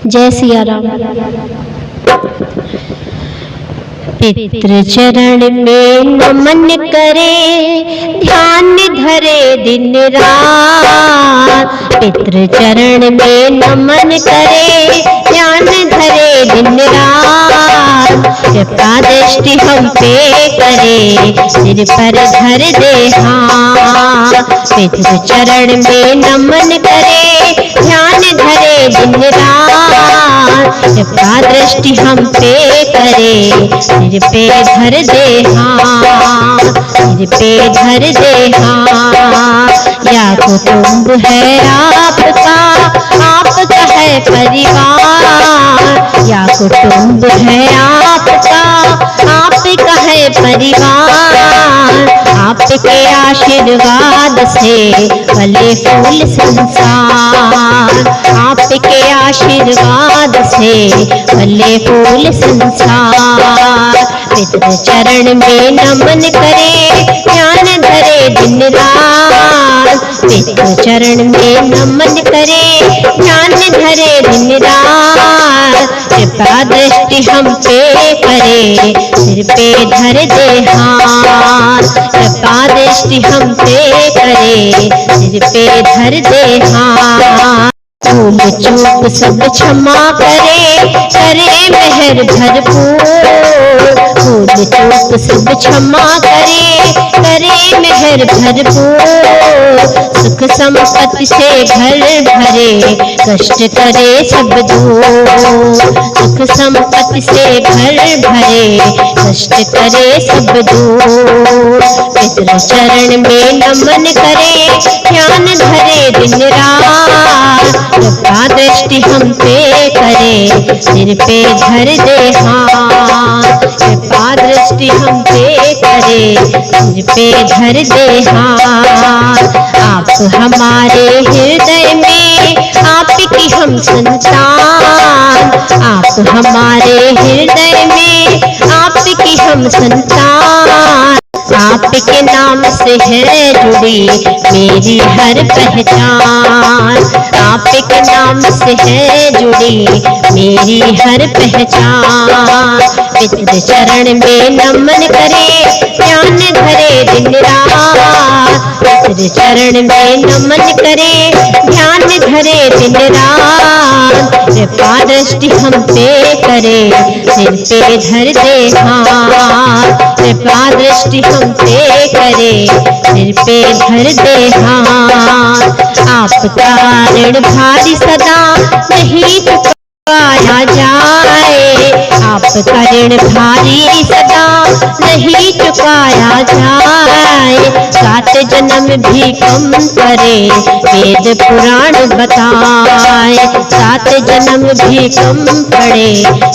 जय सिया राम। पितृ चरण में नमन करे, ध्यान धरे दिन रात। पितृ चरण में नमन करे, ध्यान धरे दिन रात। कृपा दृष्टि हम पे करे, सिर पर धर दे हाथ। पितृ चरण में नमन करे, ध्यान धरे दिन रात। कृपा दृष्टि हम पे करे, सिर पे धर दे हाथ। सिर पे धर दे हाथ। या कुटुंब है आपका, आपका है परिवार। या कुटुंब है आपका, आपका है परिवार। आपके आशीर्वाद से फले फूल संसार। आपके आशीर्वाद से फले फूल संसार। पितृ चरण में नमन करे, ध्यान धरे दिन रात। पितृ चरण में नमन करे, ध्यान धरे दिन रात। कृपा दृष्टि हम पे करे, सिर पे धर दे हाथ। कृपा दृष्टि हम पे करे, सिर पे धर दे हाथ। भूल चूक सब क्षमा करे, करे मेहर भरपूर। भूल चूक सब क्षमा करे, करे मेहर भरपूर। सुख संपत्ति से घर भरे, कष्ट करे सब दूर। सुख संपत्ति से घर भरे, कष्ट करे सब दूर। पितृ चरण में नमन करे, ध्यान धरे दिन रात। कृपा दृष्टि हम पे करे, सिर पे धर दे हाथ। कृपा दृष्टि हम पे करे, सिर पे धर दे हाथ। आप हमारे हृदय में, आपकी हम संतान। आप हमारे हृदय में, आपकी हम संतान। आपके नाम से है जुड़ी मेरी हर पहचान। आपके नाम से है जुड़ी मेरी हर पहचान। पितृ चरण में नमन करे, ध्यान धरे दिन रात। पितृ चरण में नमन करे, ध्यान धरे दिन रात। कृपा दृष्टि हम पे करे, सिर पे धर दे हाथ। कृपा दृष्टि हम पे करे, सिर पे धर दे हाथ। आपका ऋण भारी सदा नहीं चुकाया जाए। आपका ऋण भारी सदा नहीं चुकाया जाए। 7 जन्म भी कम करे, वेद पुराण बताए। 7 जन्म भी कम पड़े,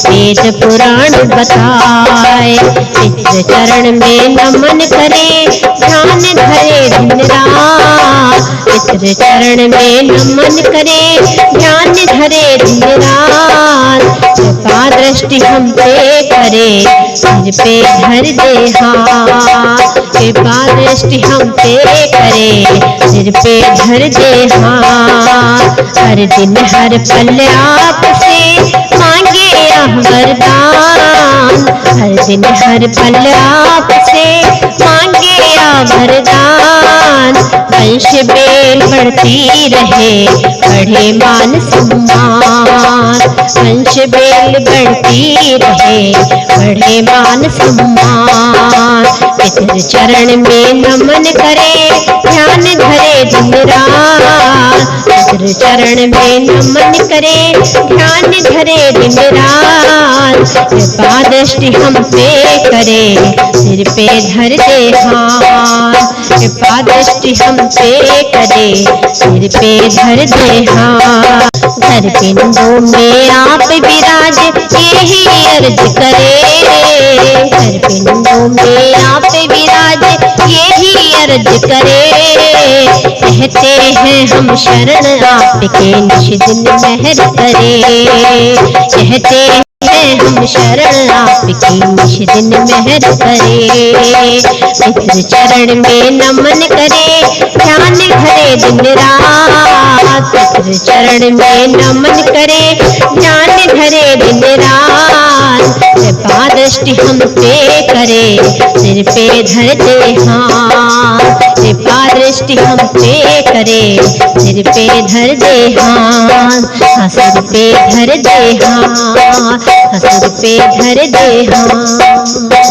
वेद पुराण बताए। पितृ चरण में नमन करे, ध्यान धरे दिन रात। पितृ चरण में नमन करे, ध्यान धरे दिन रात। कृपा दृष्टि हम पे करे, सिर पे धर दे हाथ। कृपा दृष्टि हम पे करे, सिर पे धर दे हाथ। हर दिन हर पल आपसे मांगे वरदान। हर दिन हर पल आपसे मांगे वरदान। वंश बेल बढ़ती रहे, बढ़े मान सम्मान। वंश बेल बढ़ती रहे, बढ़े मान सम्मान। पितृ चरण में नमन करे, ध्यान धरे दिन रात। पितृ चरण में नमन करे, ध्यान धरे दिन रात। कृपा दृष्टि हम पे करे, सिर पे धर दे हाथ। कृपा दृष्टि हम पे करे, सिर पे धर दे हाथ। घर पिंडों में आप विराज, यही अर्ज करे। घर पिंडों में आप विराज, यही अर्ज करे। कहते हैं हम शरण आपके, निश दिन मेहर करे। कहते हैं हम शरण आपकी, निश दिन मेहर करे। मित्र चरण में नमन करे, ध्यान धरे दिन रात। मित्र चरण में नमन करे, ध्यान धरे दिन रात। कृपा दृष्टि हम पे करे, सिर पे धर दे हाथ। कृपा दृष्टि हम पे करे, सिर पे धर दे हाथ। हाँ सिर पे धर दे हाथ, हाँ सिर पे धर दे हाथ।